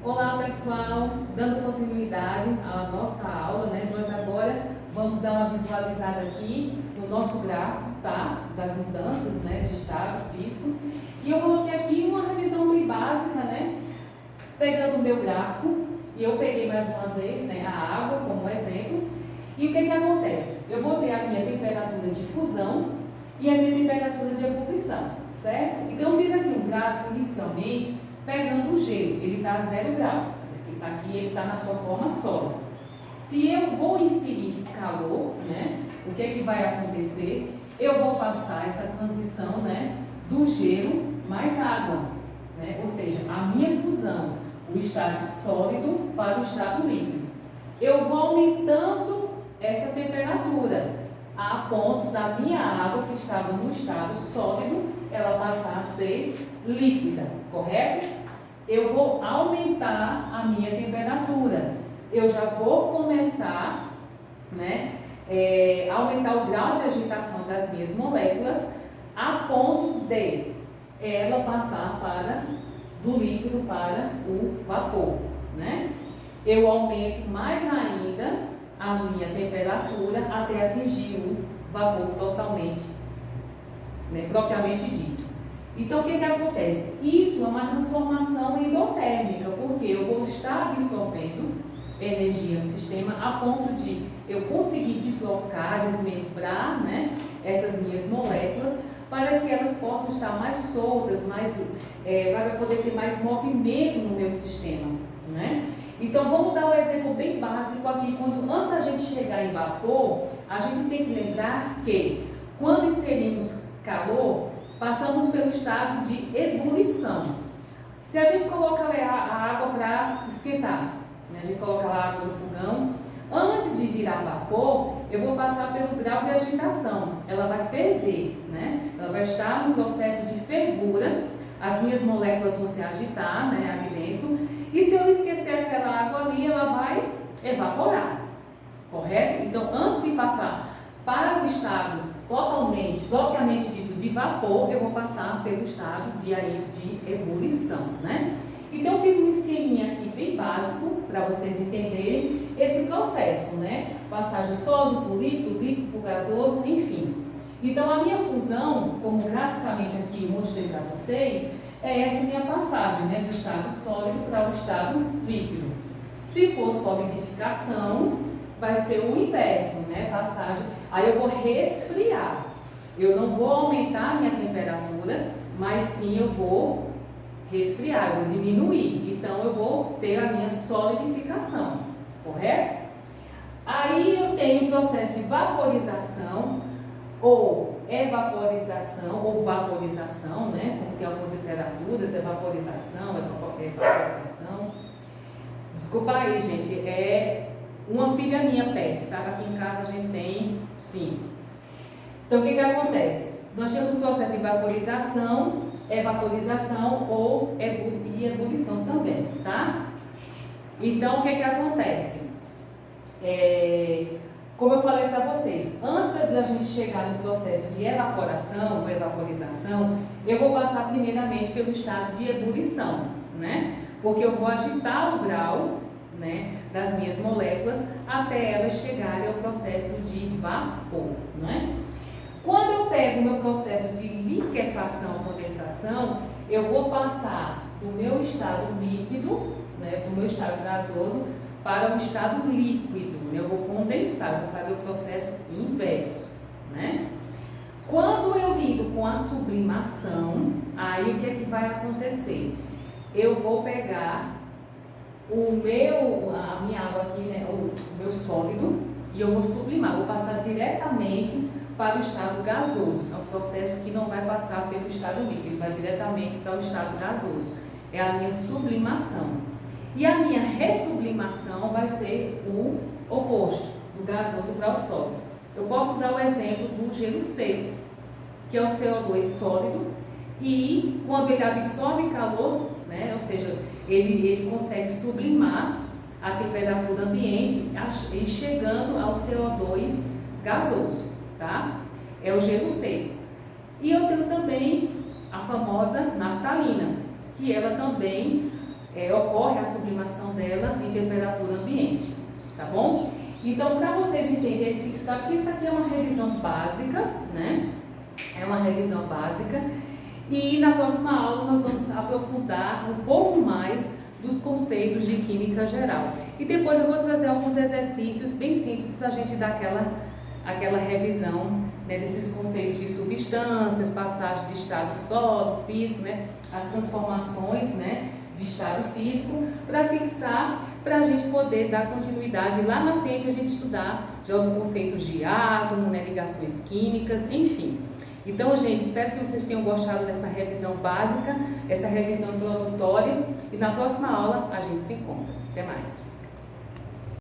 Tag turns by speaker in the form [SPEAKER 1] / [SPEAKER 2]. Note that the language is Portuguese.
[SPEAKER 1] Olá pessoal, dando continuidade à nossa aula, né? Nós agora vamos dar uma visualizada aqui no nosso gráfico, tá? Das mudanças, né? De estado físico. E eu coloquei aqui uma revisão bem básica, né? Pegando o meu gráfico, e eu peguei mais uma vez, né? A água como exemplo. E o que que acontece? Eu vou ter a minha temperatura de fusão e a minha temperatura de ebulição, certo? Então eu fiz aqui um gráfico inicialmente pegando o gelo, ele está a 0 grau, aqui ele está na sua forma sólida. Se eu vou inserir calor, né, o que é que vai acontecer? Eu vou passar essa transição, né, do gelo mais água, né, ou seja, a minha fusão, o estado sólido para o estado líquido. Eu vou aumentando essa temperatura a ponto da minha água que estava no estado sólido, ela passar a ser líquida, correto? Eu vou aumentar a minha temperatura. Eu já vou começar, né, aumentar o grau de agitação das minhas moléculas a ponto de ela passar do líquido para o vapor, né? Eu aumento mais ainda a minha temperatura até atingir o vapor totalmente, né, propriamente dito. Então, o que acontece? Isso é uma transformação endotérmica, porque eu vou estar absorvendo energia no sistema a ponto de eu conseguir deslocar, desmembrar, né, essas minhas moléculas para que elas possam estar mais soltas, para poder ter mais movimento no meu sistema, né? Então, vamos dar um exemplo bem básico aqui. Antes da gente chegar em vapor, a gente tem que lembrar que quando inserimos calor, passamos pelo estado de ebulição. Se a gente coloca a água para esquentar, né? A gente coloca a água no fogão, antes de virar vapor, eu vou passar pelo grau de agitação. Ela vai ferver, né? Ela vai estar no processo de fervura, as minhas moléculas vão se agitar, né, ali dentro, e se eu esquecer aquela água ali, ela vai evaporar, correto? Então, antes de passar para o estado propriamente dito de vapor, eu vou passar pelo estado de ebulição, né? Então, eu fiz um esqueminha aqui bem básico para vocês entenderem esse processo, né? Passagem sólido para o líquido, líquido para o gasoso, enfim. Então, a minha fusão, como graficamente aqui eu mostrei para vocês, é essa minha passagem, né? Do estado sólido para o estado líquido. Se for solidificação, vai ser o inverso, né? Passagem. Aí eu vou resfriar. Eu não vou aumentar a minha temperatura, mas sim eu vou resfriar, eu vou diminuir. Então eu vou ter a minha solidificação, correto? Aí eu tenho o processo de vaporização ou evaporização ou vaporização, né? Como tem algumas literaturas, evaporização. Desculpa aí, gente, é uma filha minha pet, sabe? Aqui em casa a gente tem 5. Então, o que acontece? Nós temos um processo de vaporização, evaporização ou ebulição também, tá? Então, o que acontece? Como eu falei para vocês, antes da gente chegar no processo de evaporação ou evaporização, eu vou passar primeiramente pelo estado de ebulição, né? Porque eu vou agitar o grau, né, das minhas moléculas até elas chegarem ao processo de vapor, né? Quando eu pego o meu processo de liquefação ou condensação, eu vou passar do meu estado líquido, né, do meu estado gasoso, para o estado líquido. Eu vou condensar, eu vou fazer o processo inverso, né? Quando eu lido com a sublimação, aí o que é que vai acontecer? Eu vou pegar a minha água aqui, né, o meu sólido, e eu vou sublimar, vou passar diretamente para o estado gasoso. É um processo que não vai passar pelo estado líquido, ele vai diretamente para o estado gasoso. É a minha sublimação. E a minha ressublimação vai ser o oposto, do gasoso para o sólido. Eu posso dar o exemplo do gelo seco, que é o CO2 sólido, e quando ele absorve calor, né, ou seja, ele consegue sublimar a temperatura ambiente e chegando ao CO2 gasoso, tá? É o gelo seco. E eu tenho também a famosa naftalina, que ela também ocorre a sublimação dela em temperatura ambiente, tá bom? Então, para vocês entenderem, fixar, porque isso aqui é uma revisão básica, né? É uma revisão básica. E na próxima aula nós vamos aprofundar um pouco mais dos conceitos de química geral. E depois eu vou trazer alguns exercícios bem simples para a gente dar aquela revisão, né, desses conceitos de substâncias, passagem de estado sólido, físico, né, as transformações, né, de estado físico, para fixar, para a gente poder dar continuidade. Lá na frente a gente estudar já os conceitos de átomo, né, ligações químicas, enfim. Então, gente, espero que vocês tenham gostado dessa revisão básica, essa revisão introdutória, e na próxima aula a gente se encontra. Até mais!